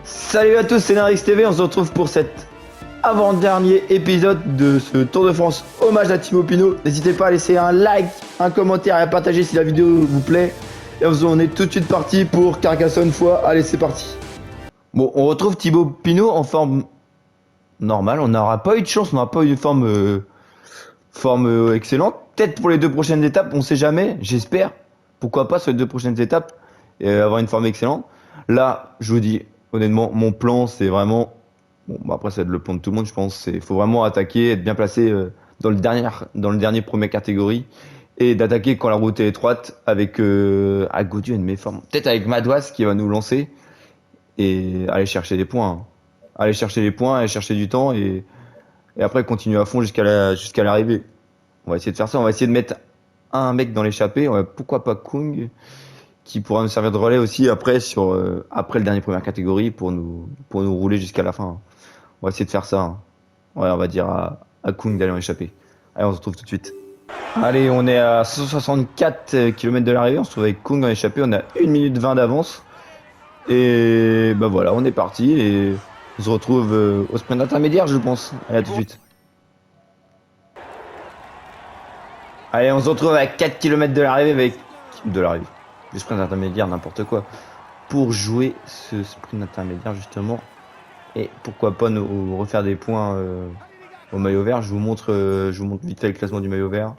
Salut à tous, c'est Narix TV, on se retrouve pour cet avant-dernier épisode de ce Tour de France hommage à Thibaut Pinot. N'hésitez pas à laisser un like, un commentaire et à partager si la vidéo vous plaît. Et on est tout de suite parti pour Carcassonne fois. Allez, c'est parti. Bon, on retrouve Thibaut Pinot en forme normale. On n'aura pas eu de chance, on n'aura pas eu une forme excellente. Peut-être pour les deux prochaines étapes, on sait jamais, j'espère. Pourquoi pas sur les deux prochaines étapes avoir une forme excellente. Là, je vous dis, honnêtement, mon plan, c'est vraiment... Bon, bah après, ça va être le plan de tout le monde, je pense. Il faut vraiment attaquer, être bien placé dans le dernier première catégorie. Et d'attaquer quand la route est étroite avec Gaudu et une méforme. Peut-être avec Madouas qui va nous lancer. Et aller chercher des points. Hein. Aller chercher les points, aller chercher du temps. Et après, continuer à fond jusqu'à l'arrivée. On va essayer de faire ça. On va essayer de mettre un mec dans l'échappée. Pourquoi pas Kung qui pourra nous servir de relais aussi après après le dernier première catégorie pour nous rouler jusqu'à la fin. On va essayer de faire ça. Hein. Ouais, on va dire à Kung d'aller en échapper. Allez, on se retrouve tout de suite. Allez, on est à 164 km de l'arrivée. On se trouve avec Kung en échappée. On a 1 minute 20 d'avance. Et bah voilà, on est parti. Et on se retrouve au sprint intermédiaire, je pense. Allez, à tout de suite. Allez, on se retrouve à 4 km de l'arrivée le sprint intermédiaire, n'importe quoi, pour jouer ce sprint intermédiaire justement. Et pourquoi pas nous refaire des points au maillot vert. Je vous montre vite fait le classement du maillot vert.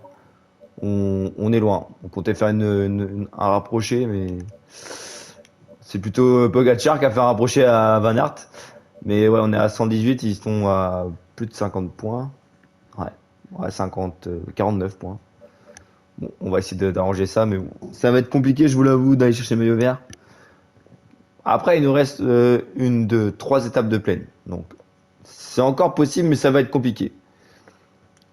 On est loin. On comptait faire un rapproché, mais c'est plutôt Pogacar qui a fait un rapproché à Van Aert. Mais ouais, on est à 118, ils sont à plus de 50 points. Ouais, 49 points. Bon, on va essayer d'arranger ça, mais bon, ça va être compliqué, je vous l'avoue, d'aller chercher le maillot vert. Après, il nous reste 3 étapes de plaine. Donc, c'est encore possible, mais ça va être compliqué.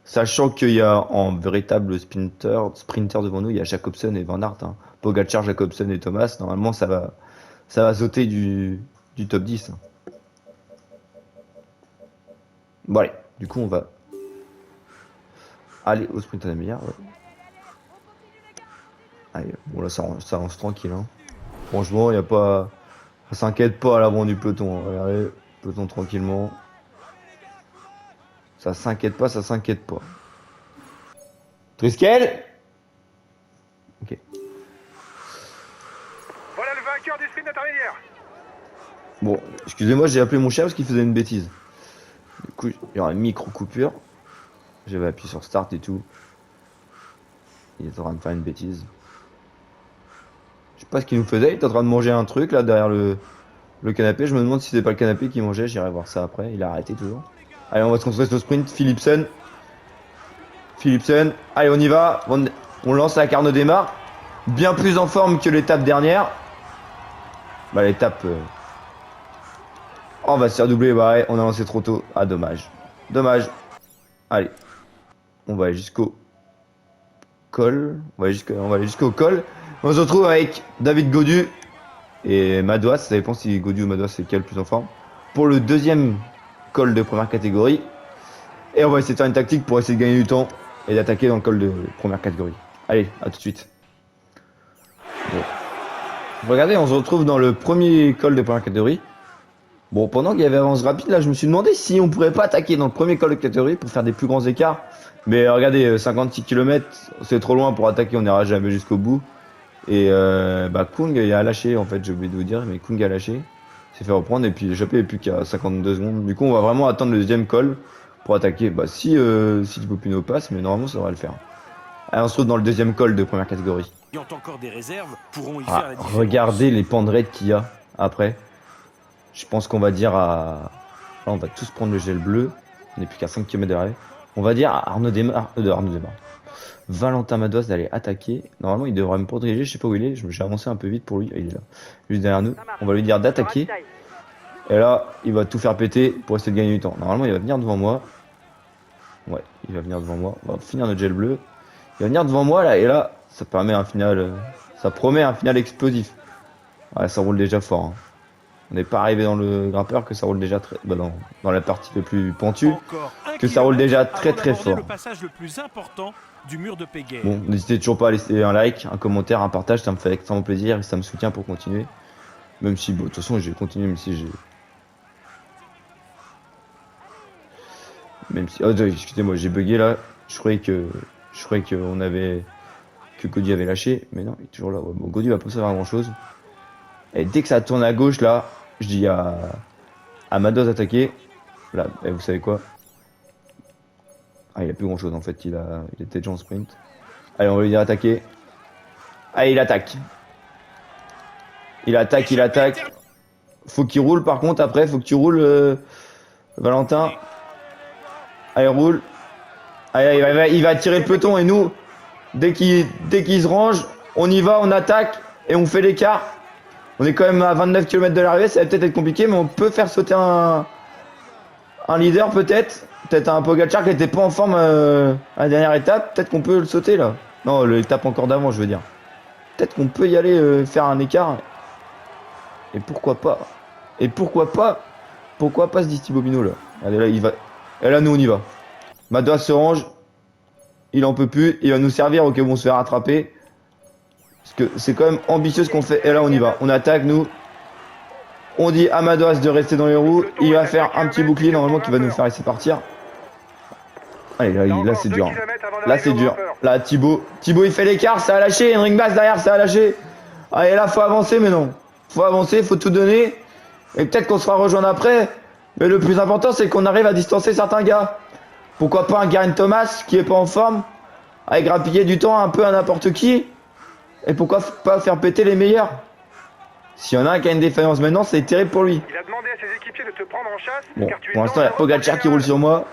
Sachant qu'il y a en véritable sprinter devant nous, il y a Jacobsen et Van Aert. Hein. Pogacar, Jacobsen et Thomas. Normalement, ça va sauter du top 10. Hein. Bon, allez, du coup, on va aller au sprint intermédiaire. Ouais. Allez, bon là ça avance tranquille. Hein. Franchement, il y a pas, ça s'inquiète pas à l'avant du peloton. Hein. Regardez, peloton tranquillement. Ça s'inquiète pas, ça s'inquiète pas. Triskel. Ok. Voilà le vainqueur du sprint intermédiaire. Bon, excusez-moi, j'ai appelé mon chien parce qu'il faisait une bêtise. Du coup, il y aura une micro coupure. J'avais appuyé sur start et tout. Il est en train de faire une bêtise. Je sais pas ce qu'il nous faisait, il est en train de manger un truc là derrière le canapé. Je me demande si c'est pas le canapé qu'il mangeait, j'irai voir ça après. Il a arrêté toujours. Allez, on va se concentrer sur le sprint. Philipsen. Allez, on y va. On lance la Carnot démarre. Bien plus en forme que l'étape dernière. Bah, l'étape. Oh, on va se faire doubler. Bah, ouais, on a lancé trop tôt. Ah, dommage. Allez. On va aller jusqu'au col. On va aller jusqu'au col. On se retrouve avec David Gaudu et Madouas. Ça dépend si Gaudu ou Madouas c'est lequel le plus en forme. Pour le deuxième col de première catégorie. Et on va essayer de faire une tactique pour essayer de gagner du temps et d'attaquer dans le col de première catégorie. Allez, à tout de suite. Bon. Regardez, on se retrouve dans le premier col de première catégorie. Bon, pendant qu'il y avait avance rapide, là, je me suis demandé si on pourrait pas attaquer dans le premier col de catégorie pour faire des plus grands écarts. Mais regardez, 56 km, c'est trop loin pour attaquer, on n'ira jamais jusqu'au bout. Et Kung il a lâché, en fait, j'ai oublié de vous dire, mais Kung a lâché. Il s'est fait reprendre et puis l'échappée est plus qu'à 52 secondes. Du coup, on va vraiment attendre le deuxième col pour attaquer. Bah, si Thibaut Pinot passe, mais normalement, ça devrait le faire. Allez, on se retrouve dans le deuxième col de première catégorie. Encore des réserves pourront y faire la différence. Regardez les pans de raid qu'il y a après. Je pense qu'on va dire à... Là, on va tous prendre le gel bleu. On n'est plus qu'à 5 km de l'arrêt. On va dire à Arnaud Démarre. Valentin Madouas d'aller attaquer. Normalement, il devrait me protéger. Je sais pas où il est. J'ai avancé un peu vite pour lui. Il est là, juste derrière nous. On va lui dire d'attaquer. Et là, il va tout faire péter pour essayer de gagner du temps. Normalement, il va venir devant moi. Ouais, il va venir devant moi. On va finir notre gel bleu. Il va venir devant moi là. Et là, ça permet un final. Ça promet un final explosif. Ouais, ça roule déjà fort. Hein. On n'est pas arrivé dans le grimpeur que ça roule déjà très... Bah dans la partie le plus pentue, que ça roule déjà très fort. Le passage le plus important du mur de Péguerre. Bon, n'hésitez toujours pas à laisser un like, un commentaire, un partage, ça me fait extrêmement plaisir et ça me soutient pour continuer. Même si, bon, de toute façon, j'ai continué, même si Même si... Oh, excusez-moi, j'ai bugué là. Je croyais qu'on avait... Que Cody avait lâché. Mais non, il est toujours là. Ouais, bon, Cody va pas servir à grand chose. Et dès que ça tourne à gauche là, je dis à Mados d'attaquer. Là, et vous savez quoi? Ah, il a plus grand chose en fait. Il était déjà en sprint. Allez, on va lui dire attaquer. Allez, il attaque. Il attaque, il attaque. Faut qu'il roule par contre après. Faut que tu roules, Valentin. Allez, roule. Allez, il va tirer le peloton et nous, dès qu'il se range, on y va, on attaque et on fait l'écart. On est quand même à 29 km de l'arrivée, ça va peut-être être compliqué, mais on peut faire sauter un leader peut-être. Peut-être un Pogacar qui était pas en forme à la dernière étape. Peut-être qu'on peut le sauter là. Non, l'étape encore d'avant, je veux dire. Peut-être qu'on peut y aller faire un écart. Et pourquoi pas? Et pourquoi pas ce dit Thibaut Pinot là? Allez là, il va. Et là, nous on y va. Madois se range. Il en peut plus. Il va nous servir au cas où on se fait rattraper. Parce que c'est quand même ambitieux ce qu'on fait. Et là, on y va. On attaque, nous. On dit à Madois de rester dans les roues. Il va faire un petit bouclier normalement qui va nous faire laisser partir. Allez, là c'est dur. Là c'est dur. Là, Thibaut, il fait l'écart. Ça a lâché. Henrik Mas derrière, ça a lâché. Allez, là, faut avancer, mais non. Faut avancer, faut tout donner. Et peut-être qu'on sera rejoint après. Mais le plus important, c'est qu'on arrive à distancer certains gars. Pourquoi pas un Geraint Thomas qui est pas en forme, avec grappiller du temps un peu à n'importe qui. Et pourquoi pas faire péter les meilleurs? S'il y en a un qui a une défaillance maintenant, c'est terrible pour lui. Il a demandé à ses équipiers de te prendre en chasse. Bon, pour l'instant, il y a Pogacar qui roule sur moi.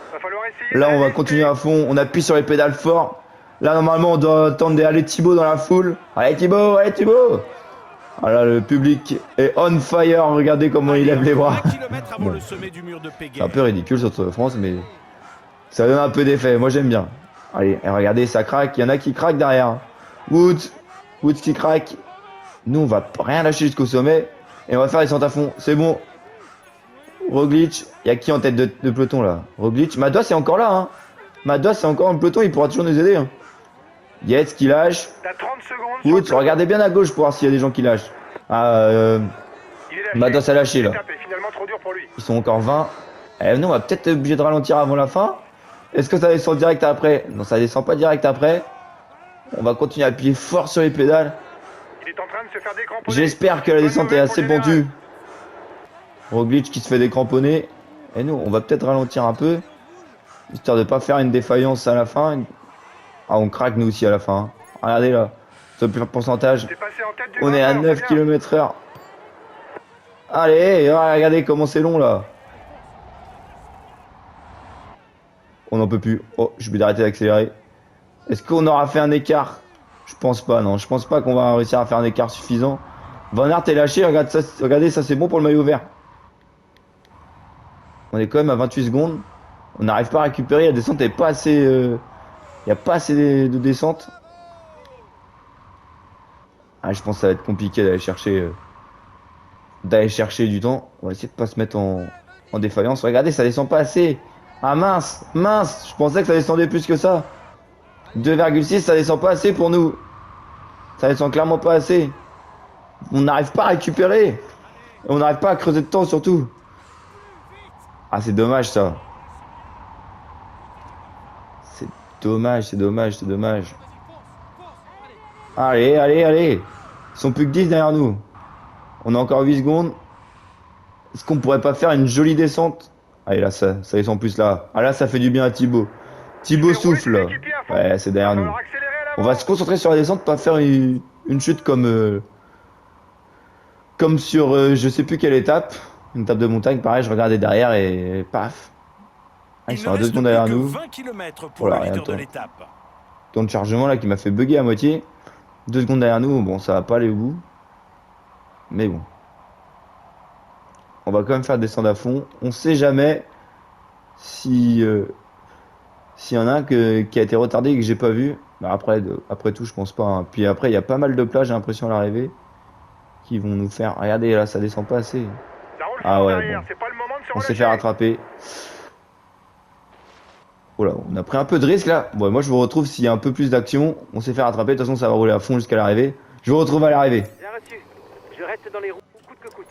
Là, on va continuer à fond. On appuie sur les pédales fort. Là, normalement, on doit attendre d'aller Thibaut dans la foule. Allez, Thibaut, allez, Thibaut. Voilà, le public est on fire. Regardez comment il lève les bras. Bon. C'est un peu ridicule sur Tour de France, mais ça donne un peu d'effet. Moi, j'aime bien. Allez, regardez, ça craque. Il y en a qui craquent derrière. Woods qui craque. Nous, on va rien lâcher jusqu'au sommet. Et on va faire les centres à fond. C'est bon. Roglic. Il y a qui en tête de peloton là? Roglic. Madois est encore là. Hein. Madois est encore dans le peloton. Il pourra toujours nous aider. Hein. Yates qui lâche. Woods, regardez bien à gauche pour voir s'il y a des gens qui lâchent. Madois a lâché là. Ils sont encore 20. Nous, on va peut-être être obligé de ralentir avant la fin. Est-ce que ça descend direct après? Non, ça descend pas direct après. On va continuer à appuyer fort sur les pédales. J'espère que la descente est assez pentue. Roglic qui se fait décramponner. Et nous, on va peut-être ralentir un peu. Histoire de pas faire une défaillance à la fin. Ah, on craque nous aussi à la fin. Hein. Regardez là. Ce pourcentage. On est à 9 km/h. Allez, regardez comment c'est long là. On n'en peut plus. Oh, je vais arrêter d'accélérer. Est-ce qu'on aura fait un écart? Je pense pas, non. Je pense pas qu'on va réussir à faire un écart suffisant. Van Aert est lâché. Regardez, ça c'est bon pour le maillot vert. On est quand même à 28 secondes. On n'arrive pas à récupérer. La descente est pas assez. Il n'y a pas assez de descente. Ah, je pense que ça va être compliqué d'aller chercher du temps. On va essayer de pas se mettre en défaillance. Regardez, ça descend pas assez. Ah mince. Je pensais que ça descendait plus que ça. 2,6, ça descend pas assez pour nous. Ça descend clairement pas assez. On n'arrive pas à récupérer. Et on n'arrive pas à creuser de temps surtout. Ah, c'est dommage ça. C'est dommage. Allez. Ils sont plus que 10 derrière nous. On a encore 8 secondes. Est-ce qu'on pourrait pas faire une jolie descente? Allez, là, ça descend plus là. Ah là, ça fait du bien à Thibaut. Thibaut souffle là. Ouais, c'est derrière nous. On va se concentrer sur la descente, pas faire une chute comme sur je sais plus quelle étape. Une étape de montagne, pareil, je regardais derrière et paf. Ah, ils sont à 2 secondes derrière nous. Voilà, rien de temps. Temps de chargement là qui m'a fait bugger à moitié. 2 secondes derrière nous, bon, ça va pas aller au bout. Mais bon. On va quand même faire descendre à fond. On sait jamais si s'il y en a un qui a été retardé et que j'ai pas vu. Bah après tout, je pense pas. Hein. Puis après, il y a pas mal de plages, j'ai l'impression, à l'arrivée, qui vont nous faire. Regardez, là, ça descend pas assez. Ah ouais, bon. On s'est fait rattraper. Oh là, on a pris un peu de risque là. Bon, moi je vous retrouve s'il y a un peu plus d'action. On s'est fait rattraper. De toute façon, ça va rouler à fond jusqu'à l'arrivée. Je vous retrouve à l'arrivée. Bien reçu. Je reste dans les roues, coûte que coûte.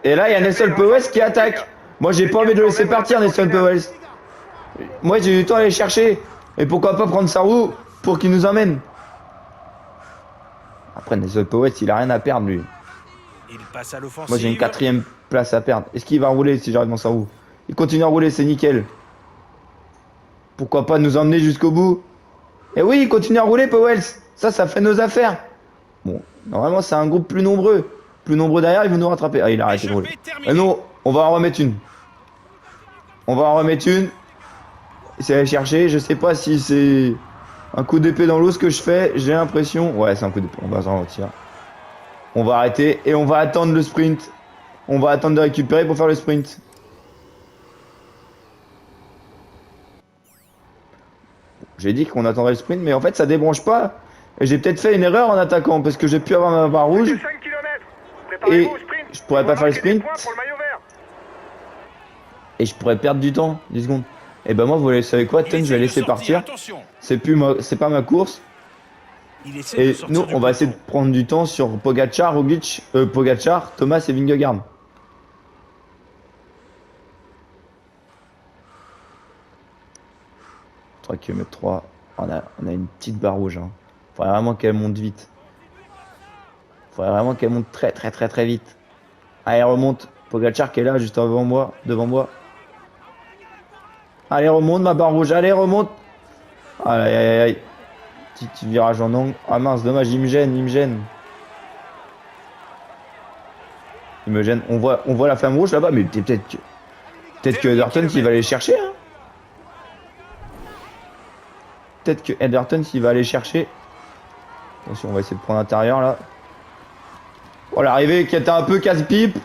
Et là, il y a Nelson Powell qui attaque. Moi, j'ai pas envie de le laisser partir, Nelson Powell. Moi, j'ai du temps à aller chercher. Et pourquoi pas prendre sa roue pour qu'il nous emmène. Après, Nelson Powell, il a rien à perdre, lui. Il passe à l'offensive. Moi, j'ai une 4ème place à perdre. Est-ce qu'il va rouler si j'arrive dans sa roue? Il continue à rouler, c'est nickel. Pourquoi pas nous emmener jusqu'au bout? Et oui, il continue à rouler, Powell. Ça fait nos affaires. Bon, normalement, c'est un groupe plus nombreux. Plus nombreux derrière, ils vont nous rattraper. Ah, il a arrêté de rouler. Et nous, on va en remettre une. On va en remettre une. C'est aller chercher. Je sais pas si c'est un coup d'épée dans l'eau ce que je fais. J'ai l'impression. Ouais, c'est un coup d'épée. On va s'en retirer. On va arrêter et on va attendre le sprint. On va attendre de récupérer pour faire le sprint. J'ai dit qu'on attendrait le sprint, mais en fait ça débranche pas. Et j'ai peut-être fait une erreur en attaquant parce que j'ai pu avoir ma barre rouge. 5 km. Préparez-vous au sprint. Je pourrais pas faire le sprint. Des points pour le maillot vert. Et je pourrais perdre du temps, 10 secondes. Et ben moi, vous savez quoi, Ten, je vais laisser partir. C'est pas ma course. Et nous, on va essayer de prendre du temps sur Pogacar, Roglic, Pogacar, Thomas et Vingegaard. « 3 km 3, on a une petite barre rouge. Hein. Faudrait vraiment qu'elle monte vite. Faudrait vraiment qu'elle monte très vite. Allez, remonte. Pogacar qui est là, juste devant moi. Allez, remonte ma barre rouge. Allez, remonte. Aïe. Petit virage en angle. Ah mince, dommage, il me gêne. Il me gêne. On voit la flamme rouge là-bas, mais peut-être que Ederton qui va aller chercher. Hein. Peut-être que Ederton s'il va aller chercher. Attention, on va essayer de prendre l'intérieur là. Oh, l'arrivée qui était un peu casse-pipe.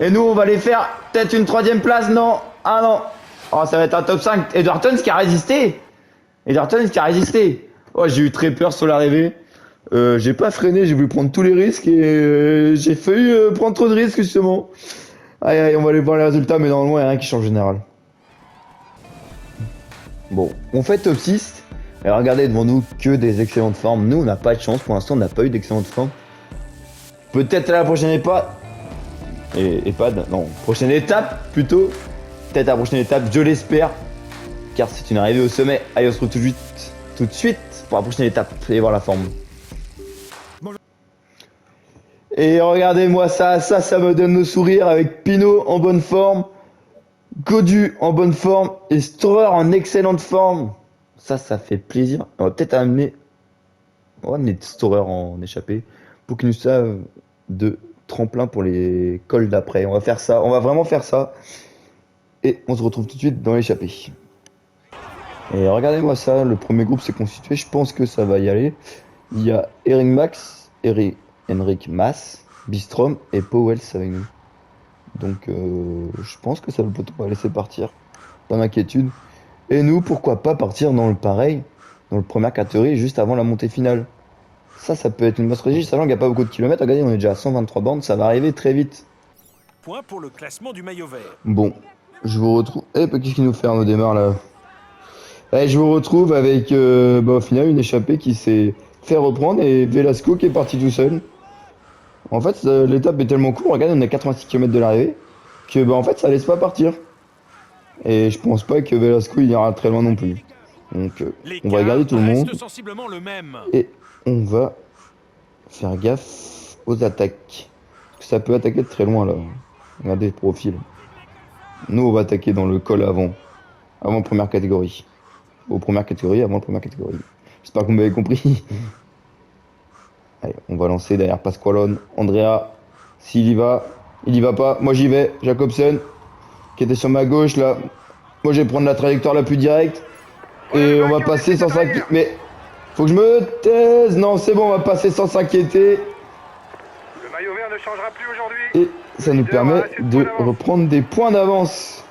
Et nous, on va aller faire peut-être une 3ème place. Non. Ah non. Oh, ça va être un top 5. Ederton qui a résisté. Oh, j'ai eu très peur sur l'arrivée. J'ai pas freiné, j'ai voulu prendre tous les risques et j'ai failli prendre trop de risques justement. Aïe, on va aller voir les résultats, mais normalement, il n'y a rien qui change en général. Bon, on fait top 6. Et regardez devant nous que des excellentes formes. Nous, on n'a pas de chance. Pour l'instant, on n'a pas eu d'excellentes formes. Peut-être à la prochaine étape. Prochaine étape plutôt. Peut-être à la prochaine étape, je l'espère. Car c'est une arrivée au sommet. Allez, on se retrouve tout de suite pour la prochaine étape. Allez voir la forme. Et regardez-moi ça me donne le sourire avec Pinot en bonne forme. Godu en bonne forme et Storer en excellente forme. Ça fait plaisir. On va peut-être amener Storer en échappée pour qu'il nous serve de tremplin pour les cols d'après. On va faire ça, on va vraiment faire ça. Et on se retrouve tout de suite dans l'échappée. Et regardez-moi ça, le premier groupe s'est constitué, je pense que ça va y aller. Il y a Henrik Mas, Bistrom et Powell avec nous. Donc je pense que ça va laisser partir. Pas d'inquiétude. Et nous, pourquoi pas partir dans le pareil, dans le première catégorie, juste avant la montée finale. Ça peut être une bonne stratégie, sachant qu'il n'y a pas beaucoup de kilomètres. Regardez, on est déjà à 123 bornes, ça va arriver très vite. Point pour le classement du maillot vert. Bon, je vous retrouve... qu'est-ce qu'il nous fait, on démarre là. Je vous retrouve avec, au final, une échappée qui s'est fait reprendre et Velasco qui est parti tout seul. En fait, l'étape est tellement courte, regardez, on est à 86 km de l'arrivée, que en fait, ça laisse pas partir. Et je pense pas que Velasco il ira très loin non plus. Donc on va regarder tout le monde. Et on va faire gaffe aux attaques. Parce que ça peut attaquer de très loin là. Regardez le profil. Nous on va attaquer dans le col avant première catégorie. Avant première catégorie. J'espère que vous m'avez compris. Allez, on va lancer derrière Pasqualone, Andrea. S'il y va, il y va pas. Moi j'y vais. Jacobsen qui était sur ma gauche là. Moi je vais prendre la trajectoire la plus directe. Et on va passer sans s'inquiéter. Mais faut que je me taise. Non, c'est bon, on va passer sans s'inquiéter. Le maillot vert ne changera plus aujourd'hui. Et ça nous permet de reprendre des points d'avance.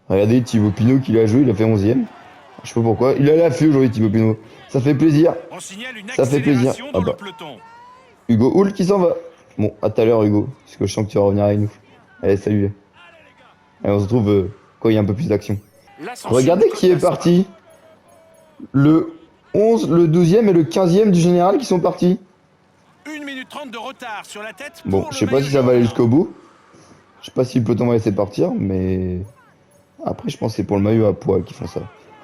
Regardez Thibaut Pinot qui l'a joué, il a fait 11ème. Je sais pas pourquoi. Il a l'affût aujourd'hui Thibaut Pinot. Ça fait plaisir. Ça fait plaisir. Ah bah. Hugo Houle qui s'en va. Bon, à tout à l'heure Hugo. Parce que je sens que tu vas revenir avec nous. Allez, salut. Allez, on se retrouve quand il y a un peu plus d'action. Regardez qui est parti. Le 11, le 12e et le 15e du général qui sont partis. 1 minute 30 de retard sur la tête. Bon, pour je le sais pas maillot si ça va aller jaune. jusqu'au bout. Je sais pas si le peloton va laisser partir, mais après, je pense que c'est pour le maillot à poids qu'ils font ça.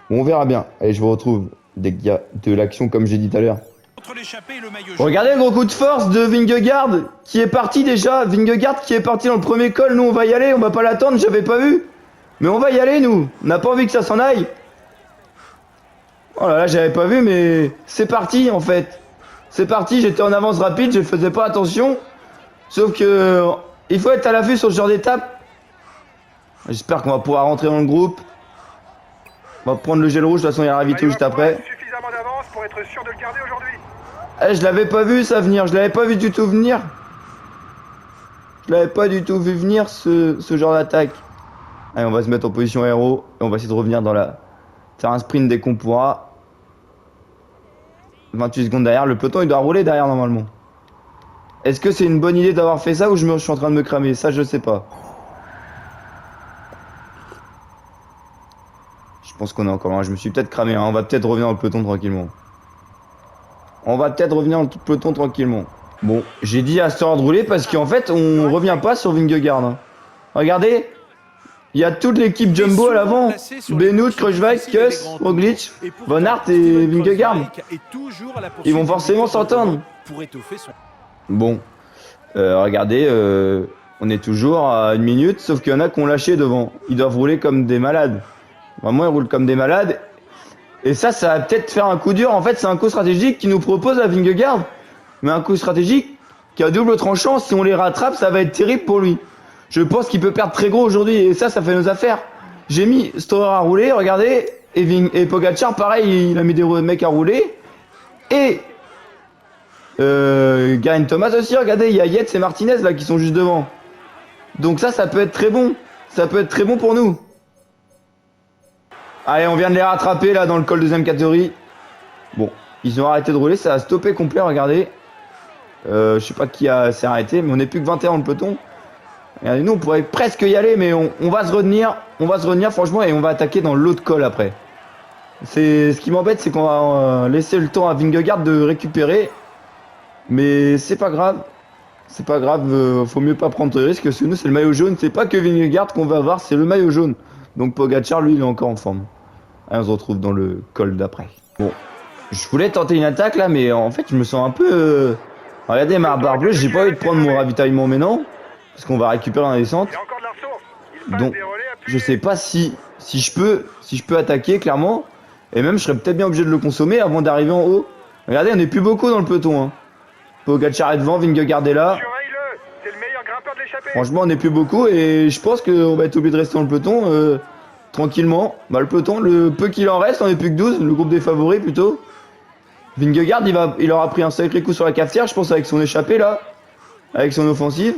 Bon, on verra bien. Allez, je vous retrouve dès qu'il y a de l'action, comme j'ai dit tout à l'heure. Entre l'échappée et le maillot jaune. Regardez le gros coup de force de Vingegaard qui est parti déjà. Vingegaard qui est parti dans le premier col. Nous, on va y aller. On va pas l'attendre. J'avais pas vu. Mais on va y aller, nous. On n'a pas envie que ça s'en aille. Oh là là, j'avais pas vu, mais c'est parti en fait. C'est parti. J'étais en avance rapide. Je faisais pas attention. Sauf que il faut être à l'affût sur ce genre d'étape. J'espère qu'on va pouvoir rentrer dans le groupe. On va prendre le gel rouge. De toute façon, il y a Ravito juste après. Suffisamment d'avance pour être sûr de le garder aujourd'hui. Eh, je l'avais pas vu ça venir, je l'avais pas vu du tout venir. Je l'avais pas du tout vu venir ce genre d'attaque. Allez, on va se mettre en position aéro et on va essayer de revenir dans la... Faire un sprint dès qu'on pourra. 28 secondes derrière, le peloton il doit rouler derrière normalement. Est-ce que c'est une bonne idée d'avoir fait ça ou je suis en train de me cramer? Ça je sais pas. Je pense qu'on est encore loin, je me suis peut-être cramé, hein. On va peut-être revenir dans le peloton tranquillement. On va peut-être revenir dans le peloton tranquillement. Bon, j'ai dit à cette heure de rouler parce qu'en fait, on revient pas sur Vingegaard. Hein. Regardez, il y a toute l'équipe Jumbo à l'avant. Benoît, Kruijswijk, Kuss, Roglic, Van Aert et Vingegaard. Ils vont forcément s'entendre. Bon, regardez, on est toujours à 1 minute, sauf qu'il y en a qui ont lâché devant. Ils doivent rouler comme des malades. Vraiment, ils roulent comme des malades. Et ça va peut-être faire un coup dur. En fait, c'est un coup stratégique qui nous propose à Vingegaard. Mais un coup stratégique qui a double tranchant. Si on les rattrape, ça va être terrible pour lui. Je pense qu'il peut perdre très gros aujourd'hui. Et ça fait nos affaires. J'ai mis Storer à rouler, regardez. Et Pogacar, pareil, il a mis des mecs à rouler. Et Geraint Thomas aussi, regardez. Il y a Yates et Martinez là qui sont juste devant. Donc ça peut être très bon. Ça peut être très bon pour nous. Allez, on vient de les rattraper là dans le col deuxième catégorie. Bon, ils ont arrêté de rouler, ça a stoppé complet, regardez. Je sais pas qui s'est arrêté, mais on n'est plus que 21 dans le peloton. Regardez, nous on pourrait presque y aller, mais on va se retenir. On va se retenir franchement et on va attaquer dans l'autre col après. Ce qui m'embête, c'est qu'on va laisser le temps à Vingegaard de récupérer. Mais c'est pas grave. C'est pas grave, faut mieux pas prendre de risques, parce que nous c'est le maillot jaune. C'est pas que Vingegaard qu'on va avoir, c'est le maillot jaune. Donc Pogacar, lui, il est encore en forme. Allez, on se retrouve dans le col d'après. Bon, je voulais tenter une attaque là, mais en fait, je me sens un peu... Regardez ma barre bleue, j'ai pas envie de prendre mon ravitaillement maintenant, parce qu'on va récupérer dans la descente. Il y a encore de la ressource. Il passe Donc, des relais appuyés. je sais pas si je peux attaquer clairement, et même je serais peut-être bien obligé de le consommer avant d'arriver en haut. Regardez, on n'est plus beaucoup dans le peloton. Hein. Pogacar est devant, Vingegaard est là. Surveille-le. C'est le meilleur grimpeur de l'échappée. Franchement, on n'est plus beaucoup et je pense qu'on va être obligé de rester dans le peloton tranquillement. Bah, le peloton, le peu qu'il en reste, on n'est plus que 12, le groupe des favoris plutôt. Vingegaard, il aura pris un sacré coup sur la cafetière, je pense, avec son échappée là, avec son offensive.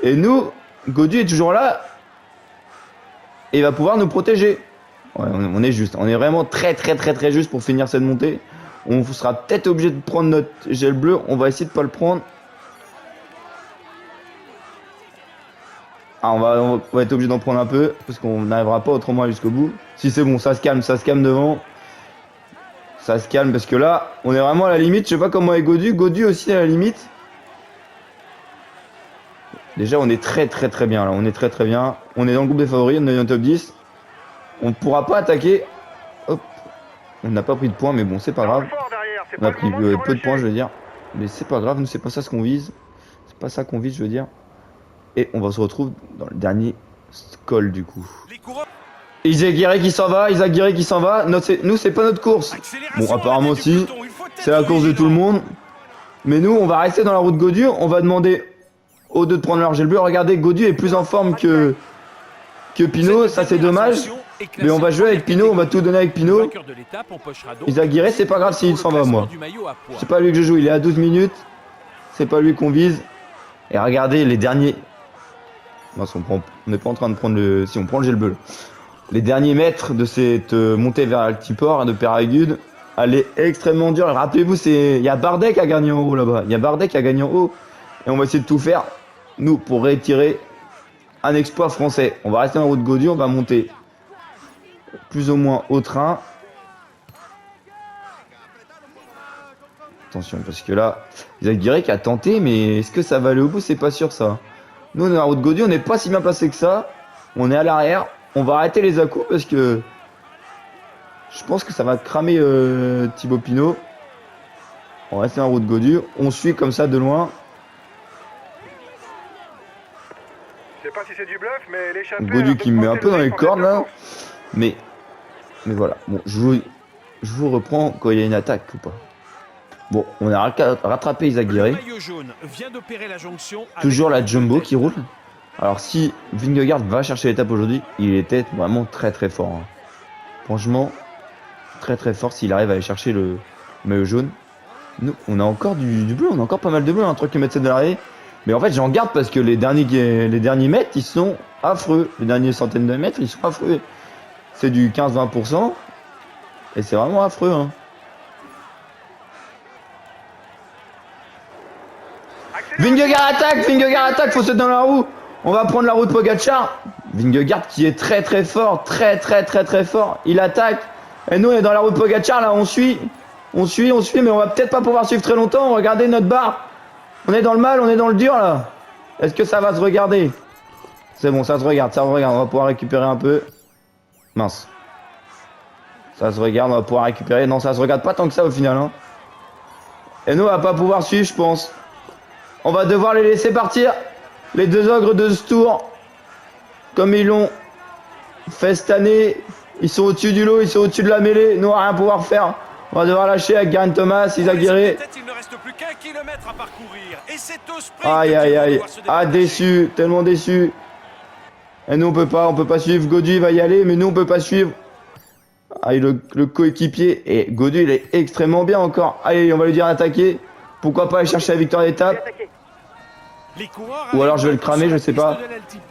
Et nous, Gaudu est toujours là et il va pouvoir nous protéger. Ouais, on est juste, on est vraiment très juste pour finir cette montée. On sera peut-être obligé de prendre notre gel bleu, on va essayer de pas le prendre. Ah, on va être obligé d'en prendre un peu parce qu'on n'arrivera pas autrement jusqu'au bout. Si c'est bon, ça se calme devant. Ça se calme parce que là, on est vraiment à la limite. Je sais pas comment est Gaudu. Gaudu aussi à la limite. Déjà, on est très bien là. On est très bien. On est dans le groupe des favoris. On est dans le top 10. On ne pourra pas attaquer. Hop. On n'a pas pris de points, mais bon, c'est pas grave. Fort derrière, c'est On pas a le pris moment de se peu de points, relâcher. je veux dire. Mais c'est pas grave. Nous, c'est pas ça ce qu'on vise. C'est pas ça qu'on vise, je veux dire. Et on va se retrouver dans le dernier col du coup. Les coureurs. Isaac Guéret qui s'en va, Nous, c'est pas notre course. Accélération Bon, à la apparemment tête du si. peloton, il faut être C'est la course de tout le vigilant. monde. Mais nous, on va rester dans la route Gaudu. On va demander aux deux de prendre leur gel bleu. Regardez, Gaudu est plus en forme que Pinot. Ça, c'est dommage. Mais on va jouer avec Pinot. On va tout donner avec Pinot. Isaac Guéret, c'est pas grave s'il s'en va, moi. C'est pas lui que je joue. Il est à 12 minutes. C'est pas lui qu'on vise. Et regardez les derniers. Non, on n'est pas en train de prendre le. Si on prend le gel bleu. Les derniers mètres de cette montée vers Altiport de Peyragudes, elle est extrêmement dure. Rappelez-vous, il y a Bardet qui a gagné en haut là-bas. Il y a Bardet qui a gagné en haut. Et on va essayer de tout faire, nous, pour retirer un exploit français. On va rester dans la route Gaudu, on va monter plus ou moins au train. Attention, parce que là, Zaguirre qui a tenté, mais est-ce que ça va aller au bout? C'est pas sûr ça. Nous, on est dans la route Godu, on n'est pas si bien placé que ça. On est à l'arrière. On va arrêter les à-coups parce que je pense que ça va cramer Thibaut Pinot. On reste dans la route Godu. On suit comme ça de loin. Je sais pas si c'est du bluff, mais l'échappée... Godu qui me met un peu dans les cordes là. Mais voilà. Bon, je vous reprends quand il y a une attaque ou pas. Bon, on a rattrapé Le Izaguirre. maillot jaune vient d'opérer la jonction. avec Toujours la le jumbo tête. qui roule. Alors si Vingegaard va chercher l'étape aujourd'hui, il était vraiment très très fort. Hein. Franchement, très très fort s'il arrive à aller chercher le maillot jaune. Nous, on a encore du bleu, on a encore pas mal de bleu, 3 km de l'arrêt. Mais en fait, j'en garde parce que les derniers mètres, ils sont affreux. Les derniers centaines de mètres, ils sont affreux. C'est du 15-20%. Et c'est vraiment affreux. Hein. Vingegaard attaque, faut se dans la roue. On va prendre la route Pogacar. Vingegaard qui est très très fort, très fort. Il attaque. Et nous on est dans la route Pogacar là, on suit, mais on va peut-être pas pouvoir suivre très longtemps. Regardez notre barre. On est dans le mal, on est dans le dur là. Est-ce que ça va se regarder? C'est bon, ça se regarde. On va pouvoir récupérer un peu. Mince. Ça se regarde, on va pouvoir récupérer. Non, ça se regarde pas tant que ça au final. Hein. Et nous on va pas pouvoir suivre, je pense. On va devoir les laisser partir. Les deux ogres de ce tour. Comme ils l'ont fait cette année. Ils sont au-dessus du lot, ils sont au-dessus de la mêlée. Nous, on va rien pouvoir faire. On va devoir lâcher avec Geraint Thomas, Izaguirre. Il ne reste plus qu'un kilomètre à parcourir. Et c'est au sprint. Aïe. Ah, déçu, tellement déçu. Et nous, on peut pas suivre. Godu va y aller, mais nous, on peut pas suivre. Allez, le coéquipier. Et Godu, il est extrêmement bien encore. Allez, on va lui dire d'attaquer. Pourquoi pas aller chercher la victoire d'étape. Ou alors je vais le cramer, je sais pas.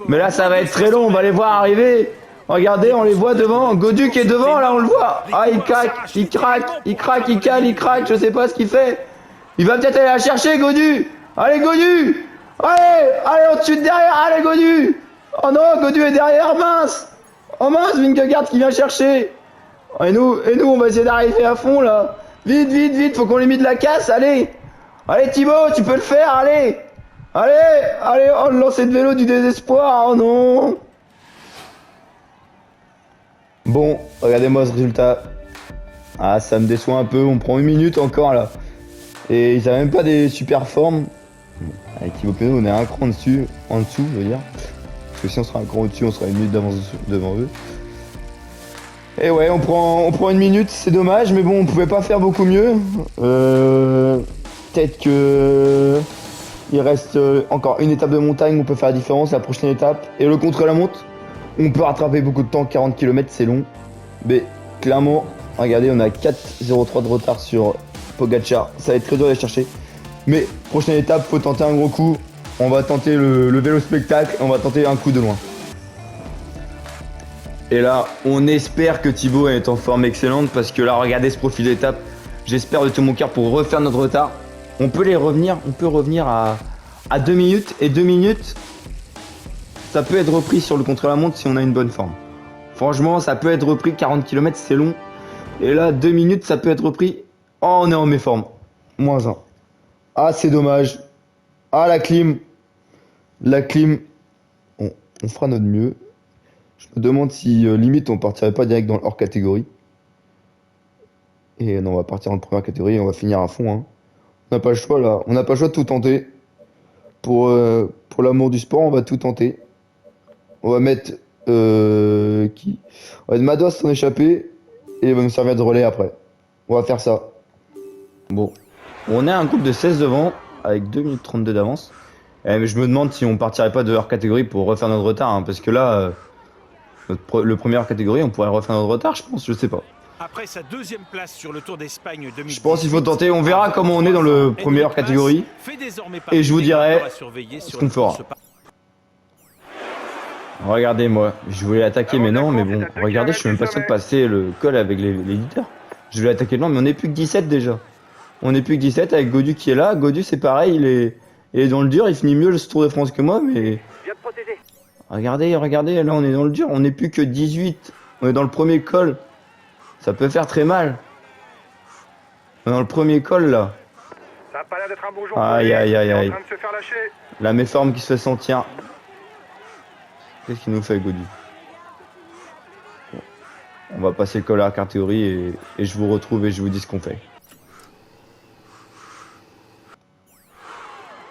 Mais là, ça va être très long, on va les voir arriver. Regardez, on les voit devant. Godu qui est devant, là, on le voit. Ah, il craque, il craque, je sais pas ce qu'il fait. Il va peut-être aller la chercher, Godu. Allez, Godu. Allez, au-dessus de derrière, allez, Godu. Oh non, Godu est derrière, mince. Oh mince, Vingegaard qui vient chercher. Et nous, on va essayer d'arriver à fond, là. Vite, faut qu'on lui mette de la casse, allez. Allez, Thibaut, tu peux le faire, allez. Allez, oh, le lancer de vélo du désespoir, oh non. Bon, regardez-moi ce résultat. Ah, ça me déçoit un peu, on prend 1 minute encore là. Et ils n'ont même pas des super formes. Avec Thibaut Pinot, on est un cran dessus, en dessous, je veux dire. Parce que si on sera un cran au-dessus, on sera 1 minute d'avance devant eux. Et ouais, on prend 1 minute, c'est dommage, mais bon, on pouvait pas faire beaucoup mieux. Peut-être que il reste encore une étape de montagne, on peut faire la différence, la prochaine étape. Et le contre-la-montre, on peut rattraper beaucoup de temps, 40 km c'est long. Mais clairement, regardez, on a 4,03 de retard sur Pogacar. Ça va être très dur d'aller chercher. Mais prochaine étape, faut tenter un gros coup. On va tenter le vélo spectacle, on va tenter un coup de loin. Et là, on espère que Thibaut est en forme excellente parce que là, regardez ce profil d'étape. J'espère de tout mon cœur pour refaire notre retard. On peut revenir à 2 minutes. Et 2 minutes, ça peut être repris sur le contre-la-montre si on a une bonne forme. Franchement, ça peut être repris. 40 km, c'est long. Et là, 2 minutes, ça peut être repris. Oh, on est en méforme. -1. Ah, c'est dommage. Ah, la clim. On fera notre mieux. Je me demande si limite on partirait pas direct dans le hors catégorie. Et non, on va partir dans la première catégorie et on va finir à fond. Hein. On n'a pas le choix là. On n'a pas le choix de tout tenter. Pour l'amour du sport, on va tout tenter. On va mettre qui? On va mettre Mados en échappé et il va nous servir de relais après. On va faire ça. Bon. On est un groupe de 16 devant avec 2 minutes 32 d'avance. Mais je me demande si on partirait pas de hors catégorie pour refaire notre retard. Hein, parce que là, le premier hors catégorie, on pourrait refaire notre retard, je pense. Je sais pas. Après sa deuxième place sur le Tour d'Espagne 2018, je pense qu'il faut tenter. On verra comment on est dans le premier hors catégorie. Et je vous dirai ce qu'on fera. Regardez-moi, je voulais attaquer mais non, mais bon, regardez, je suis même pas sûr de passer le col avec les leaders. Je vais attaquer devant, mais on n'est plus que 17 déjà. On n'est plus que 17 avec Godu qui est là. Godu, c'est pareil, il est dans le dur, il finit mieux ce Tour de France que moi, mais... Regardez, là on est dans le dur, on n'est plus que 18. On est dans le premier col. Ça peut faire très mal. On est dans le premier col là. Ça a pas l'air d'être un bon jour Aïe, pour lui. aïe, aïe, Il est aïe. en train de se faire lâcher. La méforme qui se fait sentir. Qu'est-ce qu'il nous fait, Godu? Bon. On va passer le colère catégorie et je vous retrouve et je vous dis ce qu'on fait.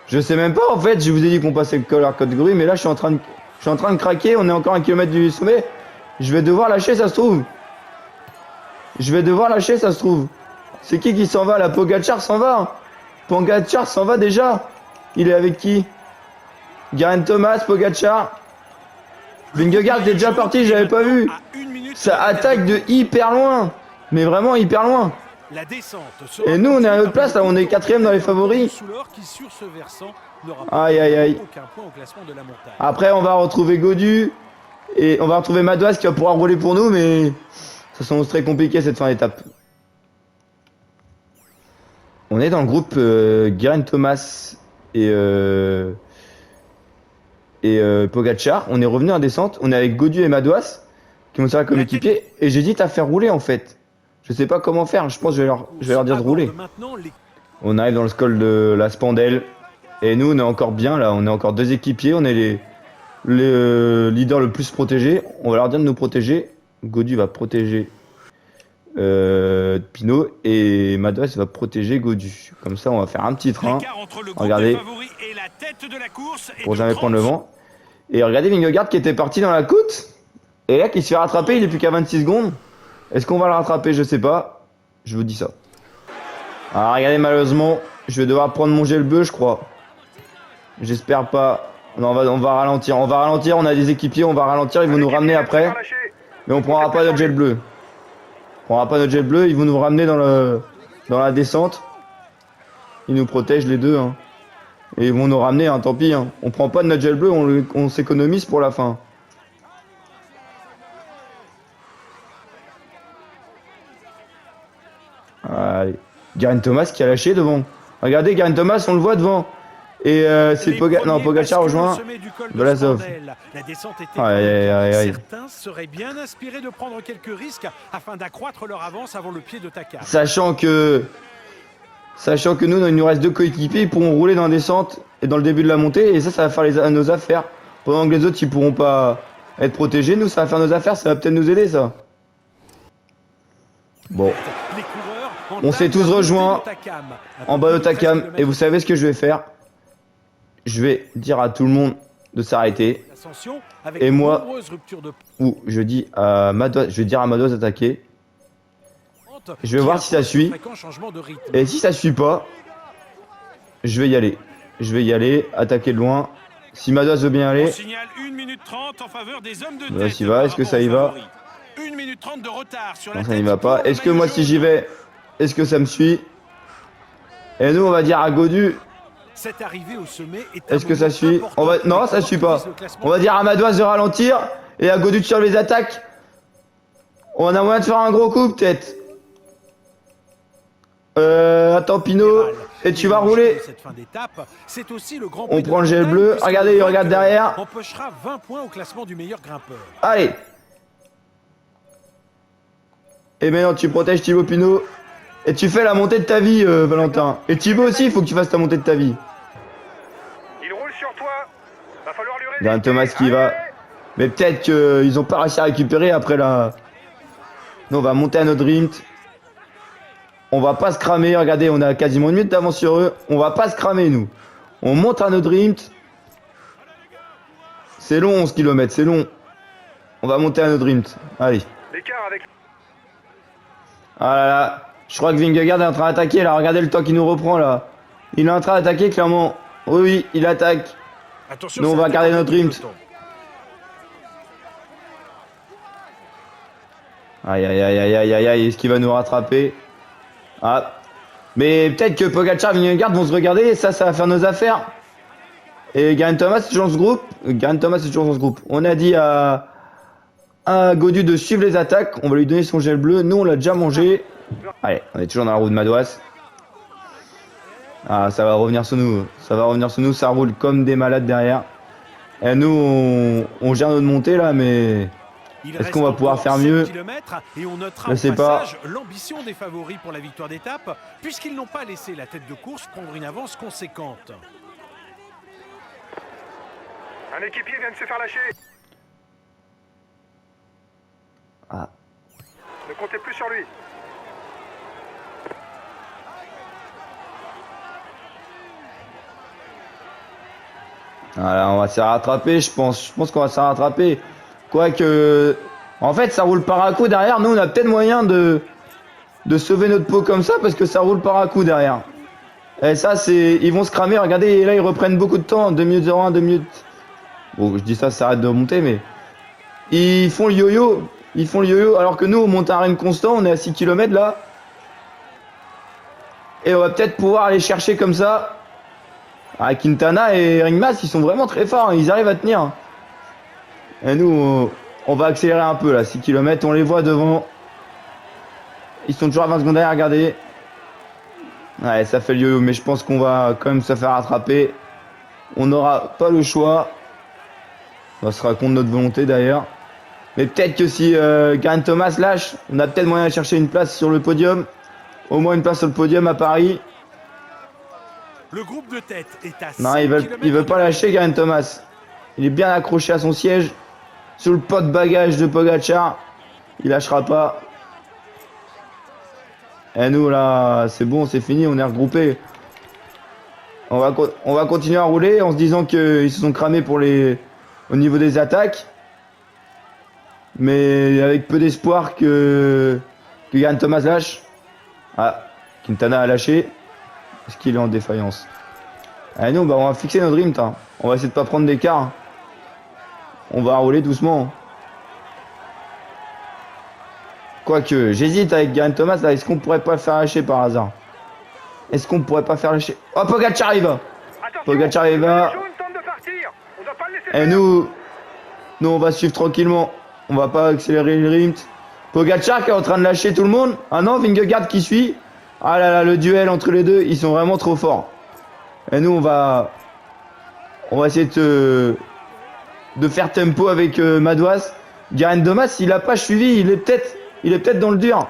Je sais même pas en fait, je vous ai dit qu'on passait le colère catégorie, mais là je suis en train de craquer, on est encore 1 kilomètre du sommet. Je vais devoir lâcher, ça se trouve. Je vais devoir lâcher, ça se trouve. C'est qui s'en va? La Pogacar s'en va. Pogacar s'en va déjà. Il est avec qui? Geraint Thomas, Pogacar. Vingegaard est déjà parti, j'avais pas vu. Ça attaque de hyper loin. Mais vraiment hyper loin. La descente Et nous, on est à notre place, là, on est 4ème dans les favoris. Aïe, aïe, aïe. Après, on va retrouver Godu. Et on va retrouver Madouas qui va pouvoir rouler pour nous, mais ça s'annonce très compliqué cette fin d'étape. On est dans le groupe Geraint Thomas et Pogacar. On est revenu en descente. On est avec Godu et Madouas qui vont servir comme équipier. Et j'hésite à faire rouler en fait. Je sais pas comment faire. Je pense que je vais leur dire de rouler. On arrive dans le col de la Spandelle. Et nous, on est encore bien là. On est encore 2 équipiers. On est les leaders le plus protégés. On va leur dire de nous protéger. Godu va protéger Pinot et Madouas va protéger Godu. Comme ça, on va faire un petit train. Regardez. Pour jamais prendre le vent. Et regardez Vingegaard qui était parti dans la côte. Et là, qui se fait rattraper. Il est plus qu'à 26 secondes. Est-ce qu'on va le rattraper? Je sais pas. Je vous dis ça. Alors regardez, malheureusement, je vais devoir prendre mon gel bleu, je crois. J'espère pas. Non, on va ralentir. On va ralentir. On a des équipiers. On va ralentir. Ils vont nous ramener après. Mais on prendra pas notre gel bleu. On prendra pas notre gel bleu. Ils vont nous ramener dans la descente. Ils nous protègent les deux. Hein. Et ils vont nous ramener. Hein, tant pis. Hein. On prend pas de notre gel bleu. On s'économise pour la fin. Allez. Geraint Thomas qui a lâché devant. Regardez, Geraint Thomas, on le voit devant. Et c'est Pogacar rejoint Vlasov. Aïe, aïe, aïe, aïe. Certains seraient bien inspirés de prendre quelques risques afin d'accroître leur avance avant le pied de Takam. Sachant que nous, il nous reste 2 coéquipiers, ils pourront rouler dans la descente et dans le début de la montée. Et ça va faire nos affaires. Pendant que les autres, ils pourront pas être protégés. Nous, ça va faire nos affaires, ça va peut-être nous aider, ça. Bon. On s'est tous rejoints en bas de Takam. Et vous savez ce que je vais faire? Je vais dire à tout le monde de s'arrêter. Et moi, ou je dis à Madouas, je vais dire à Madouas d'attaquer. Je vais voir si ça suit. Et si ça suit pas, je vais y aller. Je vais y aller, attaquer de loin. Si Madouas veut bien aller. Là, s'y va. Est-ce que ça y va? 1 minute 30 de retard sur non, ça n'y va pas. Est-ce que moi, si j'y vais, est-ce que ça me suit? Et nous, on va dire à Godu. Est-ce que ça suit? Non, ça suit pas. On va dire à Madouas de ralentir et à Godu de suivre les attaques. On a moyen de faire un gros coup, peut-être. Attends, Pinot. Et tu vas rouler. On prend le gel bleu. Regardez, il regarde derrière. Allez. Et maintenant, tu protèges Thibaut Pinot. Et tu fais la montée de ta vie, Valentin. Et Thibaut aussi, il faut que tu fasses ta montée de ta vie. Il roule sur toi. Va falloir lui Il y a un Thomas qui va. Mais peut-être qu'ils ont pas réussi à récupérer après la. Nous, on va monter à notre drift. On va pas se cramer. Regardez, on a quasiment 1 minute d'avance sur eux. On va pas se cramer, nous. On monte à notre drift. C'est long, 11 km, c'est long. On va monter à notre drift. Allez. L'écart avec. Ah là là. Je crois que Vingegaard est en train d'attaquer là, regardez le temps qu'il nous reprend là. Il est en train d'attaquer clairement. Oui, oui, il attaque. Nous on va garder notre drift. Aïe aïe aïe aïe aïe aïe aïe, est-ce qu'il va nous rattraper? Ah. Mais peut-être que Pogacar et Vingegaard vont se regarder et ça va faire nos affaires. Et Geraint Thomas est toujours dans ce groupe. Geraint Thomas est toujours dans ce groupe. On a dit à Godu de suivre les attaques. On va lui donner son gel bleu. Nous on l'a déjà mangé. Allez, on est toujours dans la roue de Madouas. Ah, ça va revenir sur nous. Ça va revenir sur nous. Ça roule comme des malades derrière. Et nous, on gère notre montée là, mais Est-ce qu'on va pouvoir faire mieux? Et on notera Je au sais passage l'ambition des favoris pour la victoire d'étape, puisqu'ils n'ont pas laissé la tête de course prendre une avance conséquente. Un équipier vient de se faire lâcher. Ah. Ne comptez plus sur lui. Voilà, on va se rattraper, je pense. Je pense qu'on va se rattraper. Quoique, en fait, ça roule par à coup derrière. Nous, on a peut-être moyen de sauver notre peau comme ça parce que ça roule par à coup derrière. Et ça, c'est, ils vont se cramer. Regardez, là, ils reprennent beaucoup de temps. 2 minutes 01, 2 minutes. Bon, je dis ça, ça arrête de remonter, mais ils font le yo-yo. Ils font le yo-yo alors que nous, on monte un rythme constant. On est à 6 km là. Et on va peut-être pouvoir aller chercher comme ça. Ah, Quintana et Ringmas, ils sont vraiment très forts, hein, ils arrivent à tenir. Et nous, on va accélérer un peu là, 6 km, on les voit devant. Ils sont toujours à 20 secondes derrière, regardez. Ouais, ça fait le yo-yo, mais je pense qu'on va quand même se faire rattraper. On n'aura pas le choix. Ça sera contre notre volonté d'ailleurs. Mais peut-être que si Geraint Thomas lâche, on a peut-être moyen de chercher une place sur le podium. Au moins une place sur le podium à Paris. Le groupe de tête est à Non, il veut pas lâcher Geraint Thomas. Il est bien accroché à son siège. Sur le porte-bagages de Pogacar. Il lâchera pas. Et nous là, c'est bon, c'est fini, on est regroupés. On va continuer à rouler en se disant qu'ils se sont cramés au niveau des attaques. Mais avec peu d'espoir que Geraint Thomas lâche. Ah, Quintana a lâché. Est-ce qu'il est en défaillance? Allez, nous, bah, on va fixer notre rythme. Hein. On va essayer de pas prendre d'écart. Hein. On va rouler doucement. Quoique, j'hésite avec Geraint Thomas. Là, est-ce qu'on pourrait pas le faire lâcher par hasard? Est-ce qu'on pourrait pas faire lâcher? Oh, Pogacar arrive. Pogacar arrive. Et nous, on va suivre tranquillement. On va pas accélérer le rythme. Pogacar qui est en train de lâcher tout le monde. Ah non, Vingegaard qui suit. Ah là là, le duel entre les deux, ils sont vraiment trop forts. Et nous, on va essayer de faire tempo avec Madouas. Geraint Thomas, il a pas suivi, il est peut-être dans le dur.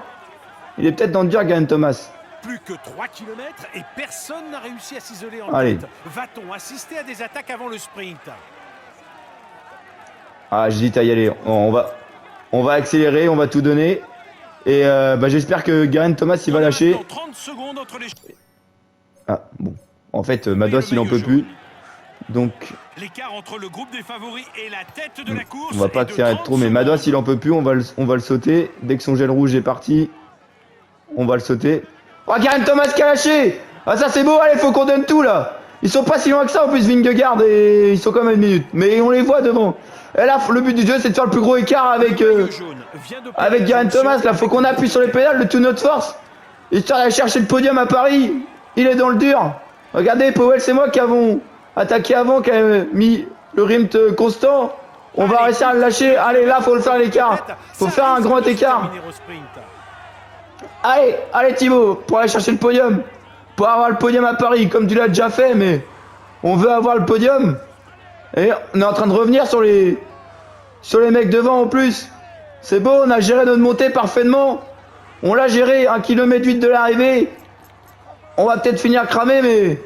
Il est peut-être dans le dur, Geraint Thomas. Plus que 3 km et personne n'a réussi à s'isoler en Allez. tête. Va-t-on assister à des attaques avant le sprint? Ah, j'hésite à y aller. On va accélérer, on va tout donner. Et j'espère que Geraint Thomas il va lâcher. 30 secondes entre les... Ah bon. En fait, Madouas il en peut plus. Donc l'écart entre le groupe des favoris et la tête de la course. on va pas accélérer trop, mais Madouas il en peut plus. On va le sauter. Dès que son gel rouge est parti, on va le sauter. Oh, Geraint Thomas qui a lâché. Ah ça c'est beau. Allez, faut qu'on donne tout là. Ils sont pas si loin que ça en plus, Vingegaard, et ils sont quand même à 1 minute. Mais on les voit devant. Et là, le but du jeu, c'est de faire le plus gros écart avec Geraint Thomas. Là, faut qu'on appuie sur les pédales de toute notre force. Histoire d'aller chercher le podium à Paris. Il est dans le dur. Regardez, Powell, c'est moi qui avons attaqué avant, qui a mis le rythme constant. On va réussir à le lâcher. Allez, là, faut le faire l'écart. Faut faire un grand écart. Allez Thibaut, pour aller chercher le podium. Pour avoir le podium à Paris, comme tu l'as déjà fait, mais on veut avoir le podium. Et on est en train de revenir sur les mecs devant en plus. C'est beau, on a géré notre montée parfaitement. On l'a géré, 1 km 8 de l'arrivée. On va peut-être finir cramé, mais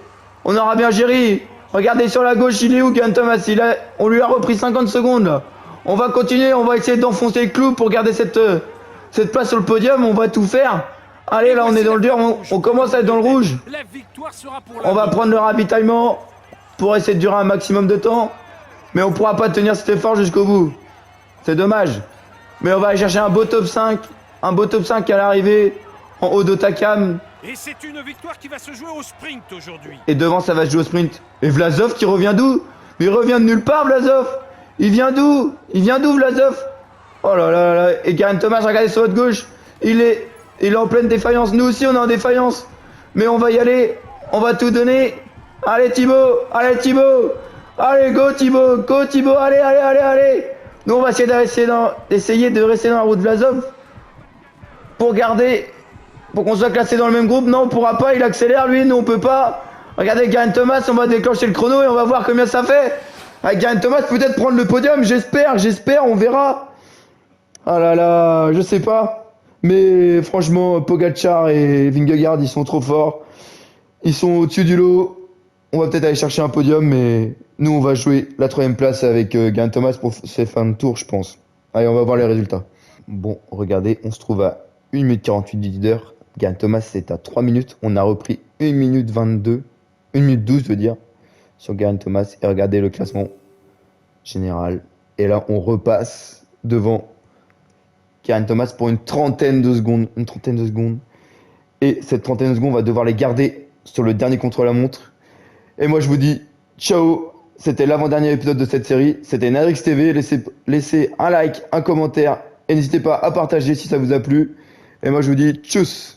on aura bien géré. Regardez sur la gauche, il est où Geraint Thomas? On lui a repris 50 secondes là. On va continuer, on va essayer d'enfoncer le clou pour garder cette place sur le podium. On va tout faire. Allez, là on est dans le dur, on commence à être dans le rouge. On va prendre le ravitaillement pour essayer de durer un maximum de temps. Mais on pourra pas tenir cet effort jusqu'au bout. C'est dommage. Mais on va aller chercher un beau top 5. Un beau top 5 à l'arrivée. En haut d'Otakam. Et c'est une victoire qui va se jouer au sprint aujourd'hui. Et devant ça va se jouer au sprint. Et Vlasov qui revient d'où? Mais il revient de nulle part, Vlasov. Il vient d'où Vlasov? Oh là là là. Et Geraint Thomas, regardez sur votre gauche. Il est en pleine défaillance. Nous aussi on est en défaillance. Mais on va y aller. On va tout donner. Allez Thibaut. Allez, go Thibaut, allez. Nous on va essayer de rester dans la route de Vlasov. Pour qu'on soit classé dans le même groupe. Non, on pourra pas, il accélère lui, nous on peut pas. Regardez Geraint Thomas, on va déclencher le chrono et on va voir combien ça fait. Avec Geraint Thomas, peut-être prendre le podium, j'espère, on verra. Ah là là, je sais pas. Mais franchement, Pogacar et Vingegaard, ils sont trop forts. Ils sont au-dessus du lot. On va peut-être aller chercher un podium, mais nous, on va jouer la troisième place avec Geraint Thomas pour ces fins de tour, je pense. Allez, on va voir les résultats. Bon, regardez, on se trouve à 1 minute 48 du leader. Geraint Thomas, c'est à 3 minutes. On a repris 1 minute 22, 1 minute 12, je veux dire, sur Geraint Thomas. Et regardez le classement général. Et là, on repasse devant Geraint Thomas pour une trentaine de secondes. Une trentaine de secondes. Et cette trentaine de secondes, on va devoir les garder sur le dernier contre-la-montre. Et moi, je vous dis ciao. C'était l'avant-dernier épisode de cette série. C'était Nadrix TV. Laissez un like, un commentaire. Et n'hésitez pas à partager si ça vous a plu. Et moi, je vous dis tchuss.